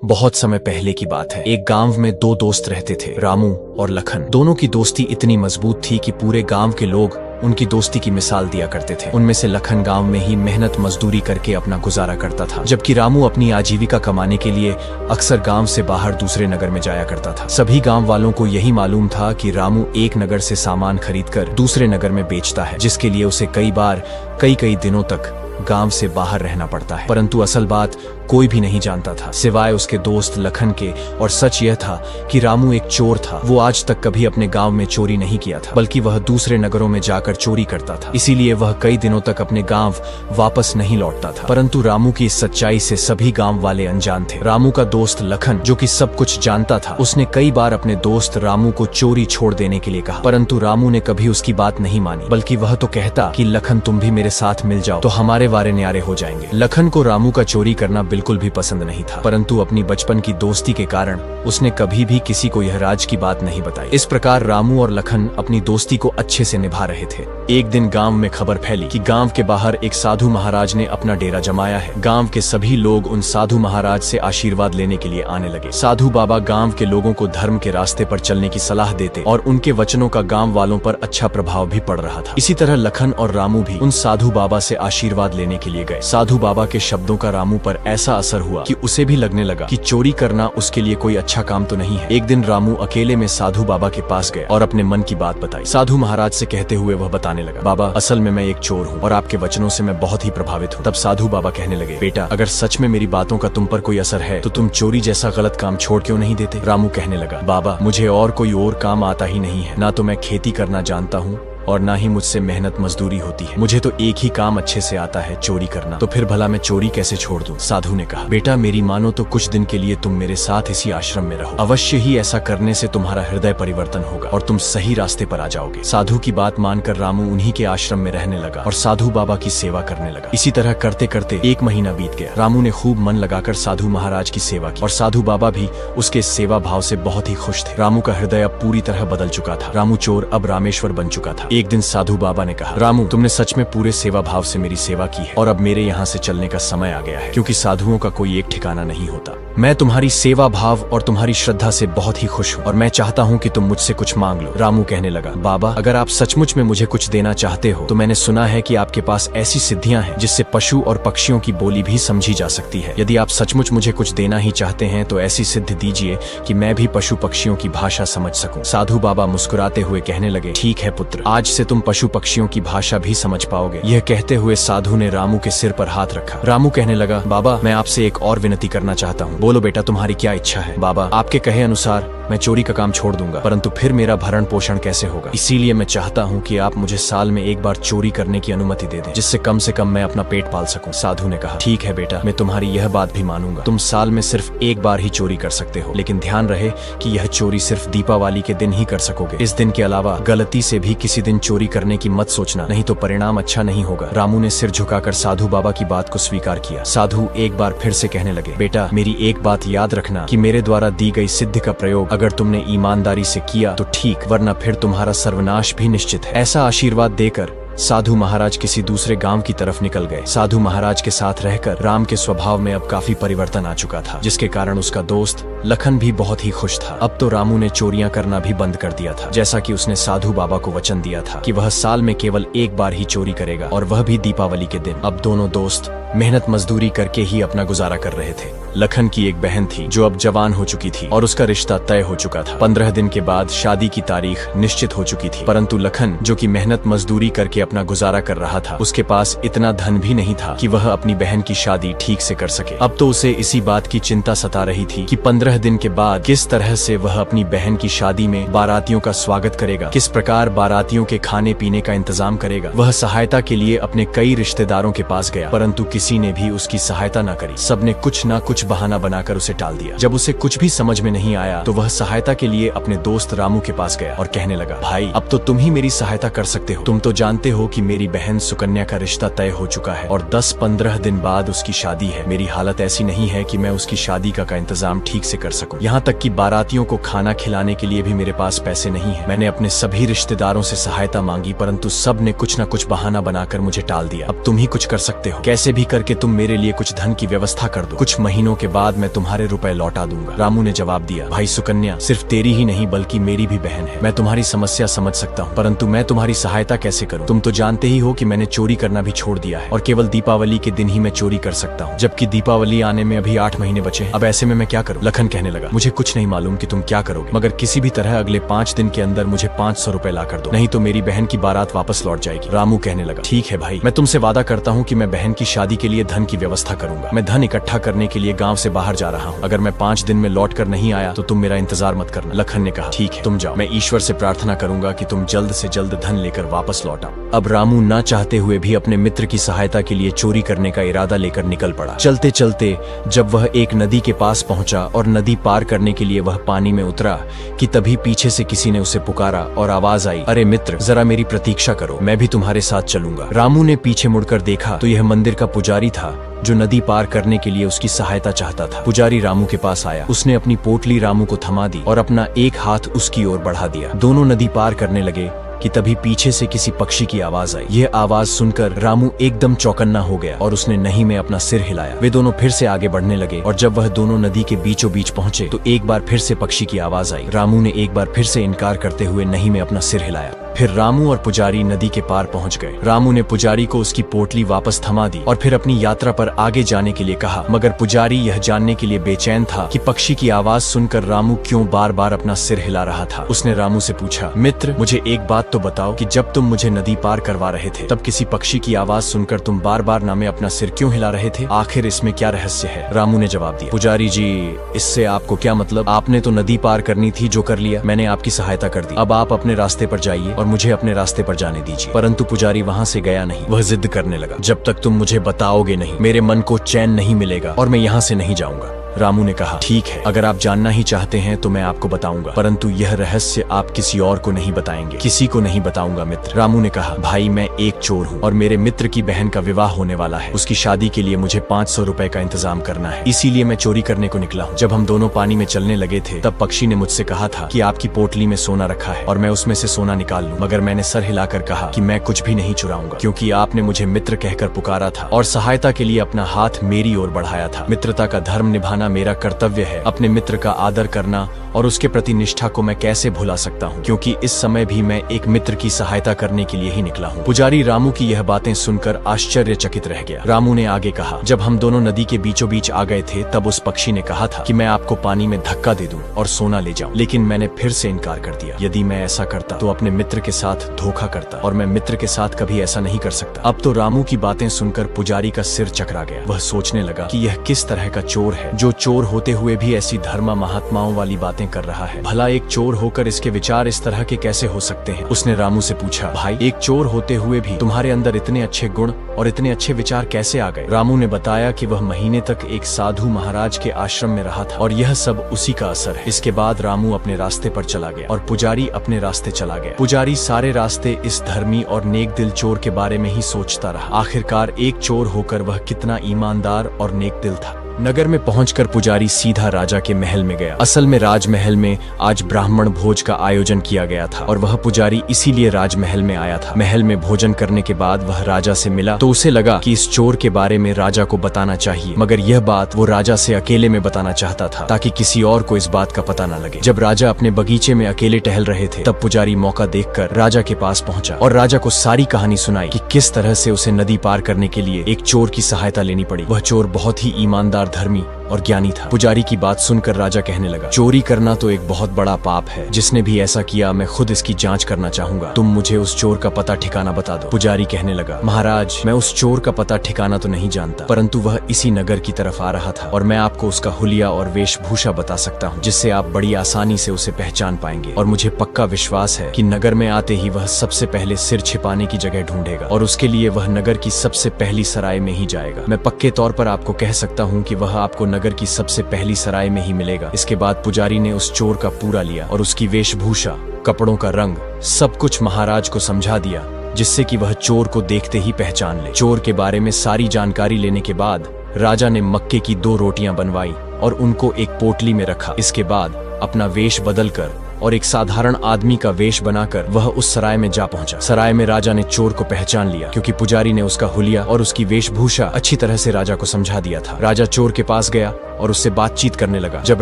बहुत समय पहले की बात है। एक गांव में दो दोस्त रहते थे, रामू और लखन। दोनों की दोस्ती इतनी मजबूत थी कि पूरे गांव के लोग उनकी दोस्ती की मिसाल दिया करते थे। उनमें से लखन गांव में ही मेहनत मजदूरी करके अपना गुजारा करता था, जबकि रामू अपनी आजीविका कमाने के लिए अक्सर गांव से बाहर दूसरे नगर में जाया करता था। सभी गांव वालों को यही मालूम था कि रामू एक नगर से सामान खरीदकर दूसरे नगर में बेचता है, जिसके लिए उसे कई बार कई दिनों तक गांव से बाहर रहना पड़ता है। परंतु असल बात कोई भी नहीं जानता था सिवाय उसके दोस्त लखन के, और सच यह था कि रामू एक चोर था। वो आज तक कभी अपने गांव में चोरी नहीं किया था, बल्कि वह दूसरे नगरों में जाकर चोरी करता था। इसीलिए वह कई दिनों तक अपने गांव वापस नहीं लौटता था। परंतु रामू की इस सच्चाई से सभी गांव वाले अनजान थे। रामू का दोस्त लखन, जो कि सब कुछ जानता था, उसने कई बार अपने दोस्त रामू को चोरी छोड़ देने के लिए कहा, परंतु रामू ने कभी उसकी बात नहीं मानी, बल्कि वह तो कहता कि लखन तुम भी मेरे साथ मिल जाओ तो हमारे वारे न्यारे हो जाएंगे। लखन को रामू का चोरी करना बिल्कुल भी पसंद नहीं था, परंतु अपनी बचपन की दोस्ती के कारण उसने कभी भी किसी को यह राज की बात नहीं बताई। इस प्रकार रामू और लखन अपनी दोस्ती को अच्छे से निभा रहे थे। एक दिन गांव में खबर फैली कि गांव के बाहर एक साधु महाराज ने अपना डेरा जमाया है। गांव के सभी लोग उन साधु महाराज से आशीर्वाद लेने के लिए आने लगे। साधु बाबा गांव के लोगों को धर्म के रास्ते पर चलने की सलाह देते और उनके वचनों का गांव वालों पर अच्छा प्रभाव भी पड़ रहा था। इसी तरह लखन और रामू भी उन साधु बाबा से आशीर्वाद लेने के लिए गए। साधु बाबा के शब्दों का रामू पर ऐसा असर हुआ कि उसे भी लगने लगा कि चोरी करना उसके लिए कोई अच्छा काम तो नहीं है। एक दिन रामू अकेले में साधु बाबा के पास गया और अपने मन की बात बताई। साधु महाराज से कहते हुए वह बताने लगा, बाबा असल में मैं एक चोर हूँ और आपके वचनों से मैं बहुत ही प्रभावित हूँ। तब साधु बाबा कहने लगे, बेटा अगर सच में मेरी बातों का तुम पर कोई असर है तो तुम चोरी जैसा गलत काम छोड़ क्यों नहीं देते। रामू कहने लगा, बाबा मुझे और कोई और काम आता ही नहीं है, ना तो मैं खेती करना जानता हूँ और ना ही मुझसे मेहनत मजदूरी होती है। मुझे तो एक ही काम अच्छे से आता है, चोरी करना। तो फिर भला मैं चोरी कैसे छोड़ दूं? साधु ने कहा, बेटा मेरी मानो तो कुछ दिन के लिए तुम मेरे साथ इसी आश्रम में रहो। अवश्य ही ऐसा करने से तुम्हारा हृदय परिवर्तन होगा और तुम सही रास्ते पर आ जाओगे। साधु की बात मानकर रामू उन्हीं के आश्रम में रहने लगा और साधु बाबा की सेवा करने लगा। इसी तरह करते करते एक महीना बीत गया। रामू ने खूब मन लगाकर साधु महाराज की सेवा की और साधु बाबा भी उसके सेवा भाव से बहुत ही खुश थे। रामू का हृदय अब पूरी तरह बदल चुका था। रामू चोर अब रामेश्वर बन चुका था। एक दिन साधु बाबा ने कहा, रामू तुमने सच में पूरे सेवा भाव से मेरी सेवा की है और अब मेरे यहाँ से चलने का समय आ गया है, क्योंकि साधुओं का कोई एक ठिकाना नहीं होता। मैं तुम्हारी सेवा भाव और तुम्हारी श्रद्धा से बहुत ही खुश हूँ और मैं चाहता हूँ कि तुम मुझसे कुछ मांग लो। रामू कहने लगा, बाबा अगर आप सचमुच में मुझे कुछ देना चाहते हो तो मैंने सुना है कि आपके पास ऐसी सिद्धियां हैं जिससे पशु और पक्षियों की बोली भी समझी जा सकती है। यदि आप सचमुच मुझे कुछ देना ही चाहते हैं तो ऐसी सिद्धि दीजिए कि मैं भी पशु पक्षियों की भाषा समझ सकूं। साधु बाबा मुस्कुराते हुए कहने लगे, ठीक है पुत्र, आज से तुम पशु पक्षियों की भाषा भी समझ पाओगे। यह कहते हुए साधु ने रामू के सिर पर हाथ रखा। रामू कहने लगा, बाबा मैं आपसे एक और विनती करना चाहता हूँ। बोलो बेटा तुम्हारी क्या इच्छा है? बाबा आपके कहे अनुसार मैं चोरी का काम छोड़ दूंगा, परंतु फिर मेरा भरण पोषण कैसे होगा? इसीलिए मैं चाहता हूँ कि आप मुझे साल में एक बार चोरी करने की अनुमति दे दें, जिससे कम से कम मैं अपना पेट पाल सकूं। साधु ने कहा, ठीक है बेटा, मैं तुम्हारी यह बात भी मानूंगा। तुम साल में सिर्फ एक बार ही चोरी कर सकते हो, लेकिन ध्यान रहे कि यह चोरी सिर्फ दीपावली के दिन ही कर सकोगे। इस दिन के अलावा गलती से भी किसी दिन चोरी करने की मत सोचना, नहीं तो परिणाम अच्छा नहीं होगा। रामू ने सिर झुकाकर साधु बाबा की बात को स्वीकार किया। साधु एक बार फिर से कहने लगे, बेटा मेरी एक बात याद रखना कि मेरे द्वारा दी गई सिद्धि का प्रयोग अगर तुमने ईमानदारी से किया तो ठीक, वरना फिर तुम्हारा सर्वनाश भी निश्चित है। ऐसा आशीर्वाद देकर साधु महाराज किसी दूसरे गांव की तरफ निकल गए। साधु महाराज के साथ रहकर राम के स्वभाव में अब काफी परिवर्तन आ चुका था, जिसके कारण उसका दोस्त लखन भी बहुत ही खुश था। अब तो रामू ने चोरियां करना भी बंद कर दिया था, जैसा कि उसने साधु बाबा को वचन दिया था कि वह साल में केवल एक बार ही चोरी करेगा, और वह भी दीपावली के दिन। अब दोनों दोस्त मेहनत मजदूरी करके ही अपना गुजारा कर रहे थे। लखन की एक बहन थी जो अब जवान हो चुकी थी और उसका रिश्ता तय हो चुका था। 15 दिन के बाद शादी की तारीख निश्चित हो चुकी थी, परंतु लखन जो कि मेहनत मजदूरी करके अपना गुजारा कर रहा था, उसके पास इतना धन भी नहीं था कि वह अपनी बहन की शादी ठीक से कर सके। अब तो उसे इसी बात की चिंता सता रही थी कि 15 दिन के बाद किस तरह से वह अपनी बहन की शादी में बारातियों का स्वागत करेगा, किस प्रकार बारातियों के खाने पीने का इंतजाम करेगा। वह सहायता के लिए अपने कई रिश्तेदारों के पास गया, परंतु किसी ने भी उसकी सहायता न करी। सबने कुछ न कुछ बहाना बनाकर उसे टाल दिया। जब उसे कुछ भी समझ में नहीं आया तो वह सहायता के लिए अपने दोस्त रामू के पास गया और कहने लगा, भाई अब तो तुम ही मेरी सहायता कर सकते हो। तुम तो जानते हो कि मेरी बहन सुकन्या का रिश्ता तय हो चुका है और 10-15 दिन बाद उसकी शादी है। मेरी हालत ऐसी नहीं है कि मैं उसकी शादी का इंतजाम ठीक से कर सकूं। यहाँ तक कि बारातियों को खाना खिलाने के लिए भी मेरे पास पैसे नहीं है। मैंने अपने सभी रिश्तेदारों से सहायता मांगी, परंतु सब ने कुछ न कुछ बहाना बनाकर मुझे टाल दिया। अब तुम ही कुछ कर सकते हो। कैसे भी करके तुम मेरे लिए कुछ धन की व्यवस्था कर दो। कुछ महीनों दिनों के बाद मैं तुम्हारे रुपए लौटा दूंगा। रामू ने जवाब दिया, भाई सुकन्या सिर्फ तेरी ही नहीं बल्कि मेरी भी बहन है। मैं तुम्हारी समस्या समझ सकता हूँ, परंतु मैं तुम्हारी सहायता कैसे करूँ? तुम तो जानते ही हो कि मैंने चोरी करना भी छोड़ दिया है और केवल दीपावली के दिन ही मैं चोरी कर सकता हूँ, जबकि दीपावली आने में अभी 8 महीने बचे हैं। अब ऐसे में मैं क्या करूँ? लखन कहने लगा, मुझे कुछ नहीं मालूम कि तुम क्या करोगे, मगर किसी भी तरह अगले 5 दिन के अंदर मुझे 500 रुपए ला कर दो, नहीं तो मेरी बहन की बारात वापस लौट जाएगी। रामू कहने लगा, ठीक है भाई, मैं तुमसे वादा करता हूँ कि मैं बहन की शादी के लिए धन की व्यवस्था करूंगा। मैं धन इकट्ठा करने के लिए गाँव से बाहर जा रहा हूँ। अगर मैं 5 दिन में लौट कर नहीं आया तो तुम मेरा इंतजार मत करना। लखन ने कहा, ठीक है तुम जाओ, मैं ईश्वर से प्रार्थना करूंगा कि तुम जल्द से जल्द धन लेकर वापस लौट आओ। अब रामू ना चाहते हुए भी अपने मित्र की सहायता के लिए चोरी करने का इरादा लेकर निकल पड़ा। चलते चलते जब वह एक नदी के पास पहुंचा और नदी पार करने के लिए वह पानी में उतरा कि तभी पीछे से किसी ने उसे पुकारा और आवाज आई, अरे मित्र जरा मेरी प्रतीक्षा करो, मैं भी तुम्हारे साथ चलूंगा। रामू ने पीछे मुड़कर देखा तो यह मंदिर का पुजारी था जो नदी पार करने के लिए उसकी सहायता चाहता था। पुजारी रामू के पास आया, उसने अपनी पोटली रामू को थमा दी और अपना एक हाथ उसकी ओर बढ़ा दिया। दोनों नदी पार करने लगे कि तभी पीछे से किसी पक्षी की आवाज आई। यह आवाज सुनकर रामू एकदम चौकन्ना हो गया और उसने नहीं में अपना सिर हिलाया। वे दोनों फिर से आगे बढ़ने लगे और जब वह दोनों नदी के बीचों बीच पहुंचे तो एक बार फिर से पक्षी की आवाज आई। रामू ने एक बार फिर से इनकार करते हुए नहीं में अपना सिर हिलाया। फिर रामू और पुजारी नदी के पार पहुंच गए। रामू ने पुजारी को उसकी पोटली वापस थमा दी और फिर अपनी यात्रा पर आगे जाने के लिए कहा, मगर पुजारी यह जानने के लिए बेचैन था कि पक्षी की आवाज सुनकर रामू क्यों बार बार अपना सिर हिला रहा था। उसने रामू से पूछा, मित्र मुझे एक बात तो बताओ कि जब तुम मुझे नदी पार करवा रहे थे तब किसी पक्षी की आवाज सुनकर तुम बार बार नामे अपना सिर क्यों हिला रहे थे? आखिर इसमें क्या रहस्य है? रामू ने जवाब दिया, पुजारी जी इससे आपको क्या मतलब? आपने तो नदी पार करनी थी, जो कर लिया, मैंने आपकी सहायता कर दी। अब आप अपने रास्ते पर जाइए और मुझे अपने रास्ते पर जाने दीजिए। परंतु पुजारी वहाँ से गया नहीं। वह जिद करने लगा, जब तक तुम मुझे बताओगे नहीं मेरे मन को चैन नहीं मिलेगा और मैं यहाँ से नहीं जाऊंगा। रामू ने कहा, ठीक है, अगर आप जानना ही चाहते हैं तो मैं आपको बताऊंगा, परंतु यह रहस्य आप किसी और को नहीं बताएंगे। किसी को नहीं बताऊंगा मित्र। रामू ने कहा, भाई मैं एक चोर हूँ और मेरे मित्र की बहन का विवाह होने वाला है। उसकी शादी के लिए मुझे 500 रुपए का इंतजाम करना है, इसीलिए मैं चोरी करने को निकला हूँ। जब हम दोनों पानी में चलने लगे थे तब पक्षी ने मुझसे कहा था कि आपकी पोटली में सोना रखा है और मैं उसमें से सोना निकाल लूं, मगर मैंने सर हिलाकर कहा कि मैं कुछ भी नहीं चुराऊंगा, क्योंकि आपने मुझे मित्र कहकर पुकारा था और सहायता के लिए अपना हाथ मेरी ओर बढ़ाया था। मित्रता का धर्म निभाना मेरा कर्तव्य है। अपने मित्र का आदर करना और उसके प्रति निष्ठा को मैं कैसे भुला सकता हूँ, क्योंकि इस समय भी मैं एक मित्र की सहायता करने के लिए ही निकला हूँ। पुजारी रामू की यह बातें सुनकर आश्चर्यचकित रह गया। रामू ने आगे कहा, जब हम दोनों नदी के बीचों बीच आ गए थे तब उस पक्षी ने कहा था कि मैं आपको पानी में धक्का दे दूं और सोना ले जाऊं, लेकिन मैंने फिर से इनकार कर दिया। यदि मैं ऐसा करता तो अपने मित्र के साथ धोखा करता और मैं मित्र के साथ कभी ऐसा नहीं कर सकता। अब तो रामू की बातें सुनकर पुजारी का सिर चकरा गया। वह सोचने लगा कि यह किस तरह का चोर है जो चोर होते हुए भी ऐसी धर्म महात्माओं वाली बातें कर रहा है। भला एक चोर होकर इसके विचार इस तरह के कैसे हो सकते हैं? उसने रामू से पूछा, भाई एक चोर होते हुए भी तुम्हारे अंदर इतने अच्छे गुण और इतने अच्छे विचार कैसे आ गए? रामू ने बताया कि वह महीने तक एक साधु महाराज के आश्रम में रहा था और यह सब उसी का असर है। इसके बाद रामू अपने रास्ते पर चला गया और पुजारी अपने रास्ते चला गया। पुजारी सारे रास्ते इस धर्मी और नेक दिल चोर के बारे में ही सोचता रहा। आखिरकार एक चोर होकर वह कितना ईमानदार और नेक दिल था। नगर में पहुंचकर पुजारी सीधा राजा के महल में गया। असल में राजमहल में आज ब्राह्मण भोज का आयोजन किया गया था और वह पुजारी इसीलिए राजमहल में आया था। महल में भोजन करने के बाद वह राजा से मिला तो उसे लगा कि इस चोर के बारे में राजा को बताना चाहिए, मगर यह बात वो राजा से अकेले में बताना चाहता था ताकि किसी और को इस बात का पता न लगे। जब राजा अपने बगीचे में अकेले टहल रहे थे तब पुजारी मौका देखकर राजा के पास पहुंचा और राजा को सारी कहानी सुनाई कि किस तरह से उसे नदी पार करने के लिए एक चोर की सहायता लेनी पड़ी। वह चोर बहुत ही ईमानदार, धर्मी और ज्ञानी था। पुजारी की बात सुनकर राजा कहने लगा, चोरी करना तो एक बहुत बड़ा पाप है। जिसने भी ऐसा किया मैं खुद इसकी जांच करना चाहूंगा। तुम मुझे उस चोर का पता ठिकाना बता दो। पुजारी कहने लगा, महाराज मैं उस चोर का पता ठिकाना तो नहीं जानता, परंतु वह इसी नगर की तरफ आ रहा था और मैं आपको उसका हुलिया और वेशभूषा बता सकता हूँ, जिससे आप बड़ी आसानी से उसे पहचान पाएंगे। और मुझे पक्का विश्वास है कि नगर में आते ही वह सबसे पहले सिर छिपाने की जगह ढूंढेगा और उसके लिए वह नगर की सबसे पहली सराय में ही जाएगा। मैं पक्के तौर पर आपको कह सकता हूँ कि वह आपको नगर की सबसे पहली सराय में ही मिलेगा। इसके बाद पुजारी ने उस चोर का पूरा लिया और उसकी वेशभूषा, कपड़ों का रंग, सब कुछ महाराज को समझा दिया, जिससे कि वह चोर को देखते ही पहचान ले। चोर के बारे में सारी जानकारी लेने के बाद राजा ने मक्के की 2 रोटियां बनवाई और उनको एक पोटली में रखा। इसके बाद अपना वेश बदलकर और एक साधारण आदमी का वेश बनाकर वह उस सराय में जा पहुंचा। सराय में राजा ने चोर को पहचान लिया क्योंकि पुजारी ने उसका हुलिया और उसकी वेशभूषा अच्छी तरह से राजा को समझा दिया था। राजा चोर के पास गया और उससे बातचीत करने लगा। जब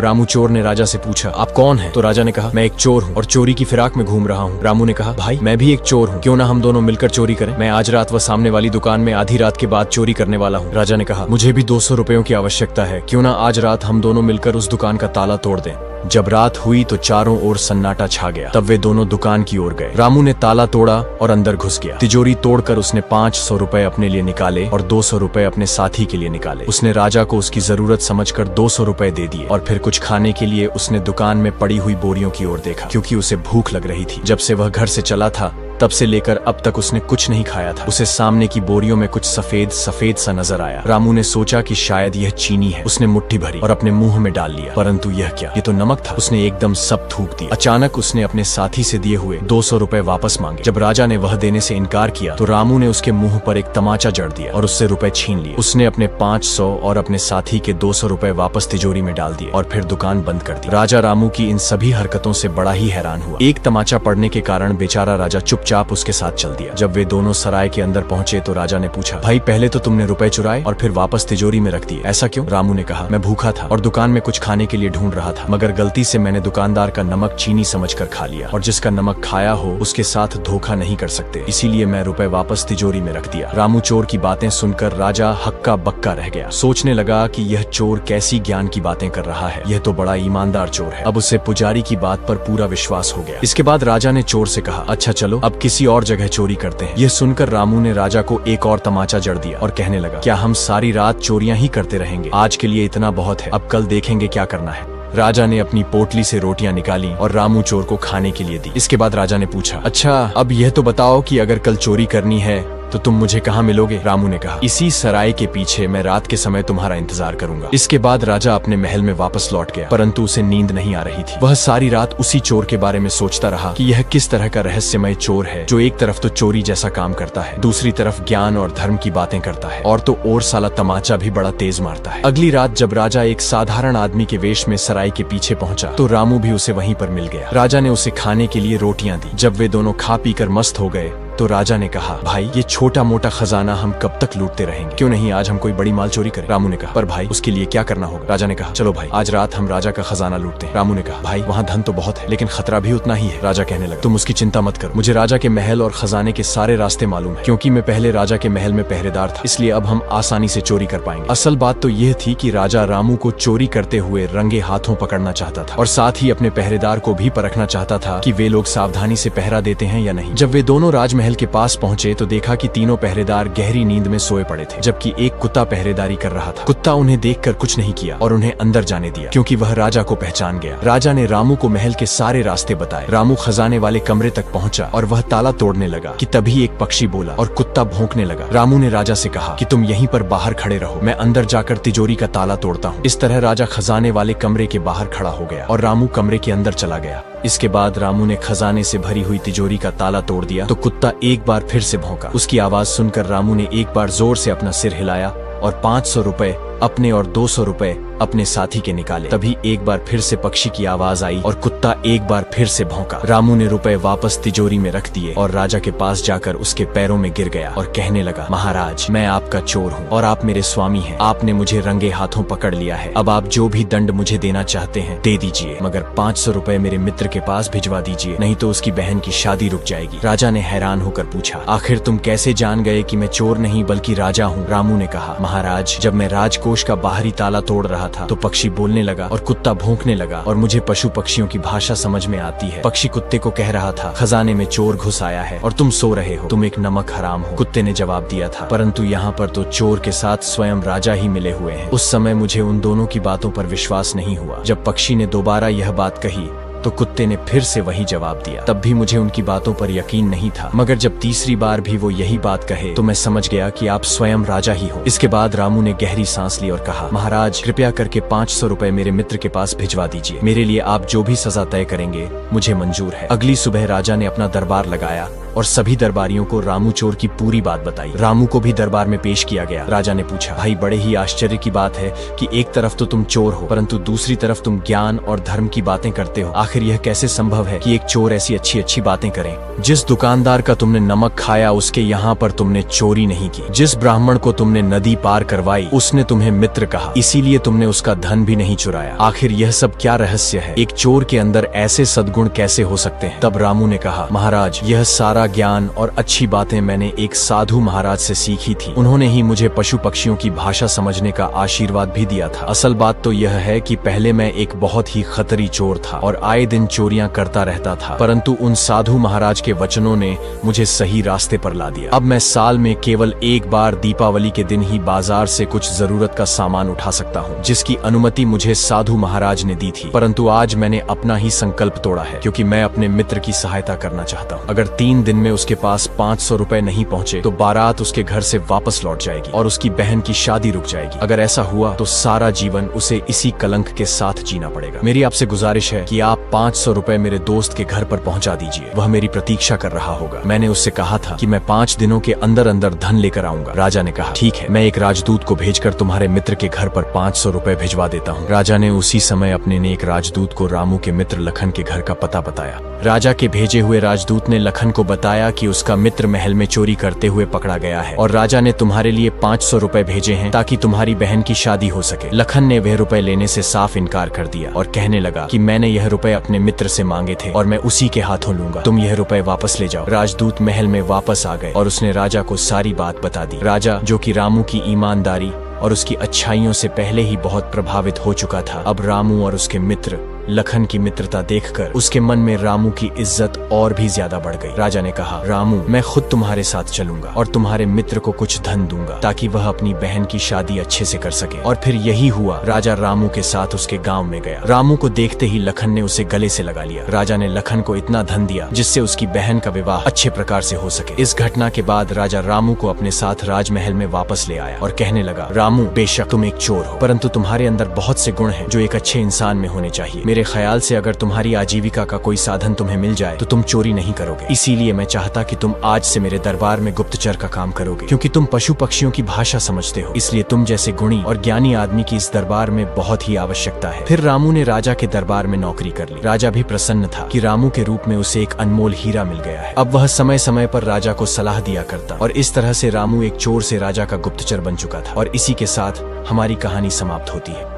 रामू चोर ने राजा से पूछा, आप कौन हैं? तो राजा ने कहा, मैं एक चोर हूँ और चोरी की फिराक में घूम रहा हूँ। रामू ने कहा, भाई मैं भी एक चोर हूँ, क्यों ना हम दोनों मिलकर चोरी करें? मैं आज रात वह सामने वाली दुकान में आधी रात के बाद चोरी करने वाला हूँ। राजा ने कहा, मुझे भी 200 रुपयों की आवश्यकता है, क्यों ना आज रात हम दोनों मिलकर उस दुकान का ताला तोड़ दें। जब रात हुई तो चारों ओर सन्नाटा छा गया। तब वे दोनों दुकान की ओर गए। रामू ने ताला तोड़ा और अंदर घुस गया। तिजोरी तोड़कर उसने 500 रुपए अपने लिए निकाले और 200 रुपए अपने साथी के लिए निकाले। उसने राजा को उसकी जरूरत समझकर 200 रुपए दे दिए और फिर कुछ खाने के लिए उसने दुकान में पड़ी हुई बोरियों की ओर देखा, क्योंकि उसे भूख लग रही थी। जब से वह घर से चला था तब से लेकर अब तक उसने कुछ नहीं खाया था। उसे सामने की बोरियों में कुछ सफेद सफेद सा नजर आया। रामू ने सोचा कि शायद यह चीनी है। उसने मुट्ठी भरी और अपने मुंह में डाल लिया, परंतु यह क्या, ये तो नमक था। उसने एकदम सब थूक दिया। अचानक उसने अपने साथी से दिए हुए 200 रुपए वापस मांगे। जब राजा ने वह देने से इनकार किया तो रामू ने उसके मुंह पर एक तमाचा जड़ दिया और उससे रुपए छीन लिए। उसने अपने 500 और अपने साथी के 200 रुपए वापस तिजोरी में डाल दिए और फिर दुकान बंद कर दी। राजा रामू की इन सभी हरकतों से बड़ा ही हैरान हुआ। एक तमाचा पड़ने के कारण बेचारा राजा चुपचाप उसके साथ दिया। जब वे दोनों सराय के अंदर पहुंचे तो राजा ने पूछा, भाई पहले तो तुमने रुपए चुराए और फिर वापस तिजोरी में रख दिए, ऐसा क्यों? रामू ने कहा, मैं भूखा था और दुकान में कुछ खाने के लिए ढूंढ रहा था, मगर गलती से मैंने दुकानदार का नमक चीनी समझकर खा लिया और जिसका नमक खाया हो उसके साथ धोखा नहीं कर सकते, इसीलिए मैं रुपए वापस तिजोरी में रख दिया। रामू चोर की बातें सुनकर राजा हक्का बक्का रह गया। सोचने लगा कि यह चोर कैसी ज्ञान की बातें कर रहा है, यह तो बड़ा ईमानदार चोर है। अब उसे पुजारी की बात पर पूरा विश्वास हो गया। इसके बाद राजा ने चोर से कहा, अच्छा चलो अब किसी और जगह चोरी करते हैं। यह सुनकर रामू ने राजा को एक और तमाचा जड़ दिया और कहने लगा, क्या हम सारी रात चोरियां ही करते रहेंगे? आज के लिए इतना बहुत है, अब कल देखेंगे क्या करना है। राजा ने अपनी पोटली से रोटियां निकाली और रामू चोर को खाने के लिए दी। इसके बाद राजा ने पूछा, अच्छा अब यह तो बताओ कि अगर कल चोरी करनी है तो तुम मुझे कहाँ मिलोगे? रामू ने कहा, इसी सराय के पीछे, मैं रात के समय तुम्हारा इंतजार करूंगा। इसके बाद राजा अपने महल में वापस लौट गया, परंतु उसे नींद नहीं आ रही थी। वह सारी रात उसी चोर के बारे में सोचता रहा कि यह किस तरह का रहस्यमय चोर है जो एक तरफ तो चोरी जैसा काम करता है, दूसरी तरफ ज्ञान और धर्म की बातें करता है और तो और साला तमाचा भी बड़ा तेज मारता है। अगली रात जब राजा एक साधारण आदमी के वेश में सराय के पीछे पहुंचा तो रामू भी उसे वहीं पर मिल गया। राजा ने उसे खाने के लिए रोटियां दी। जब वे दोनों खा पी कर मस्त हो गए तो राजा ने कहा, भाई ये छोटा मोटा खजाना हम कब तक लूटते रहेंगे, क्यों नहीं आज हम कोई बड़ी माल चोरी करें? रामू ने कहा, पर भाई उसके लिए क्या करना होगा? राजा ने कहा, चलो भाई आज रात हम राजा का खजाना लूटते हैं। रामू ने कहा, भाई वहाँ धन तो बहुत है लेकिन खतरा भी उतना ही है। राजा कहने लगा, तुम उसकी चिंता मत करो, मुझे राजा के महल और खजाने के सारे रास्ते मालूम है, क्योंकि मैं पहले राजा के महल में पहरेदार था, इसलिए अब हम आसानी से चोरी कर पाएंगे। असल बात तो यह थी कि राजा रामू को चोरी करते हुए रंगे हाथों पकड़ना चाहता था और साथ ही अपने पहरेदार को भी परखना चाहता था कि वे लोग सावधानी से पहरा देते हैं या नहीं। जब वे दोनों राजमहल के पास पहुंचे तो देखा कि तीनों पहरेदार गहरी नींद में सोए पड़े थे, जबकि एक कुत्ता पहरेदारी कर रहा था। कुत्ता उन्हें देखकर कुछ नहीं किया और उन्हें अंदर जाने दिया, क्योंकि वह राजा को पहचान गया। राजा ने रामू को महल के सारे रास्ते बताए। रामू खजाने वाले कमरे तक पहुंचा और वह ताला तोड़ने लगा कि तभी एक पक्षी बोला और कुत्ता भौंकने लगा। रामू ने राजा से कहा कि तुम यहीं पर बाहर खड़े रहो, मैं अंदर जाकर तिजोरी का ताला तोड़ता हूँ। इस तरह राजा खजाने वाले कमरे के बाहर खड़ा हो गया और रामू कमरे के अंदर चला गया। इसके बाद रामू ने खजाने से भरी हुई तिजोरी का ताला तोड़ दिया तो कुत्ता एक बार फिर से भौंका। उसकी आवाज सुनकर रामू ने एक बार जोर से अपना सिर हिलाया और 500 रुपए अपने और 200 रुपए अपने साथी के निकाले। तभी एक बार फिर से पक्षी की आवाज आई और कुत्ता एक बार फिर से भौंका। रामू ने रुपए वापस तिजोरी में रख दिए और राजा के पास जाकर उसके पैरों में गिर गया और कहने लगा, महाराज मैं आपका चोर हूँ और आप मेरे स्वामी हैं। आपने मुझे रंगे हाथों पकड़ लिया है, अब आप जो भी दंड मुझे देना चाहते हैं दे दीजिए, मगर 500 रुपए मेरे मित्र के पास भिजवा दीजिए, नहीं तो उसकी बहन की शादी रुक जाएगी। राजा ने हैरान होकर पूछा, आखिर तुम कैसे जान गए कि मैं चोर नहीं बल्कि राजा हूँ? रामू ने कहा, महाराज जब मैं राजकोष का बाहरी ताला तोड़ रहा था तो पक्षी बोलने लगा और कुत्ता भौंकने लगा और मुझे पशु पक्षियों की भाषा समझ में आती है। पक्षी कुत्ते को कह रहा था, खजाने में चोर घुस आया है और तुम सो रहे हो, तुम एक नमक हराम हो। कुत्ते ने जवाब दिया था, परंतु यहाँ पर तो चोर के साथ स्वयं राजा ही मिले हुए हैं। उस समय मुझे उन दोनों की बातों पर विश्वास नहीं हुआ। जब पक्षी ने दोबारा यह बात कही तो कुत्ते ने फिर से वही जवाब दिया। तब भी मुझे उनकी बातों पर यकीन नहीं था, मगर जब तीसरी बार भी वो यही बात कहे तो मैं समझ गया कि आप स्वयं राजा ही हो। इसके बाद रामू ने गहरी सांस ली और कहा, महाराज कृपया करके 500 रुपए मेरे मित्र के पास भिजवा दीजिए। मेरे लिए आप जो भी सजा तय करेंगे मुझे मंजूर है। अगली सुबह राजा ने अपना दरबार लगाया और सभी दरबारियों को रामू चोर की पूरी बात बताई। रामू को भी दरबार में पेश किया गया। राजा ने पूछा, भाई बड़े ही आश्चर्य की बात है कि एक तरफ तो तुम चोर हो परंतु दूसरी तरफ तुम ज्ञान और धर्म की बातें करते हो। आखिर यह कैसे संभव है कि एक चोर ऐसी अच्छी अच्छी बातें करे? जिस दुकानदार का तुमने नमक खाया उसके यहाँ पर तुमने चोरी नहीं की। जिस ब्राह्मण को तुमने नदी पार करवाई उसने तुम्हें मित्र कहा, इसीलिए तुमने उसका धन भी नहीं चुराया। आखिर यह सब क्या रहस्य है? एक चोर के अंदर ऐसे सद्गुण कैसे हो सकते हैं? तब रामू ने कहा, महाराज यह सारा ज्ञान और अच्छी बातें मैंने एक साधु महाराज से सीखी थी। उन्होंने ही मुझे पशु पक्षियों की भाषा समझने का आशीर्वाद भी दिया था। असल बात तो यह है कि पहले मैं एक बहुत ही खतरी चोर था और आए दिन चोरियां करता रहता था, परंतु उन साधु महाराज के वचनों ने मुझे सही रास्ते पर ला दिया। अब मैं साल में केवल एक बार दीपावली के दिन ही बाजार से कुछ जरूरत का सामान उठा सकता हूँ, जिसकी अनुमति मुझे साधु महाराज ने दी थी। परंतु आज मैंने अपना ही संकल्प तोड़ा है, क्योंकि मैं अपने मित्र की सहायता करना चाहता हूँ। अगर 3 दिन में उसके पास 500 रुपए नहीं पहुँचे तो बारात उसके घर से वापस लौट जाएगी और उसकी बहन की शादी रुक जाएगी। अगर ऐसा हुआ तो सारा जीवन उसे इसी कलंक के साथ जीना पड़ेगा। मेरी आपसे गुजारिश है कि आप 500 रुपए मेरे दोस्त के घर पर पहुंचा दीजिए, वह मेरी प्रतीक्षा कर रहा होगा। मैंने उससे कहा था कि मैं 5 दिनों के अंदर अंदर धन लेकर आऊंगा। राजा ने कहा, ठीक है, मैं एक राजदूत को भेजकर तुम्हारे मित्र के घर पर 500 रुपए भिजवा देता हूँ। राजा ने उसी समय अपने नेक राजदूत को रामू के मित्र लखन के घर का पता बताया। राजा के भेजे हुए राजदूत ने लखन को बताया कि उसका मित्र महल में चोरी करते हुए पकड़ा गया है और राजा ने तुम्हारे लिए 500 रुपए भेजे हैं ताकि तुम्हारी बहन की शादी हो सके। लखन ने वह रुपए लेने से साफ इनकार कर दिया और कहने लगा कि मैंने यह रुपए अपने मित्र से मांगे थे और मैं उसी के हाथों लूंगा। तुम यह रुपए वापस ले जाओ। राजदूत महल में वापस आ गए और उसने राजा को सारी बात बता दी। राजा, जो कि रामू की ईमानदारी और उसकी अच्छाइयों से पहले ही बहुत प्रभावित हो चुका था, अब रामू और उसके मित्र लखन की मित्रता देखकर उसके मन में रामू की इज्जत और भी ज्यादा बढ़ गई। राजा ने कहा, रामू, मैं खुद तुम्हारे साथ चलूंगा और तुम्हारे मित्र को कुछ धन दूंगा ताकि वह अपनी बहन की शादी अच्छे से कर सके। और फिर यही हुआ। राजा रामू के साथ उसके गांव में गया। रामू को देखते ही लखन ने उसे गले से लगा लिया। राजा ने लखन को इतना धन दिया जिससे उसकी बहन का विवाह अच्छे प्रकार से हो सके। इस घटना के बाद राजा रामू को अपने साथ राजमहल में वापस ले आया और कहने लगा, रामू, बेशक तुम एक चोर हो परंतु तुम्हारे अंदर बहुत से गुण हैं जो एक अच्छे इंसान में होने चाहिए। मेरे ख्याल से अगर तुम्हारी आजीविका का कोई साधन तुम्हें मिल जाए तो तुम चोरी नहीं करोगे। इसीलिए मैं चाहता कि तुम आज से मेरे दरबार में गुप्तचर का काम करोगे, क्योंकि तुम पशु पक्षियों की भाषा समझते हो। इसलिए तुम जैसे गुणी और ज्ञानी आदमी की इस दरबार में बहुत ही आवश्यकता है। फिर रामू ने राजा के दरबार में नौकरी कर ली। राजा भी प्रसन्न था कि रामू के रूप में उसे एक अनमोल हीरा मिल गया है। अब वह समय समय पर राजा को सलाह दिया करता और इस तरह से रामू एक चोर से राजा का गुप्तचर बन चुका था। और इसी के साथ हमारी कहानी समाप्त होती है।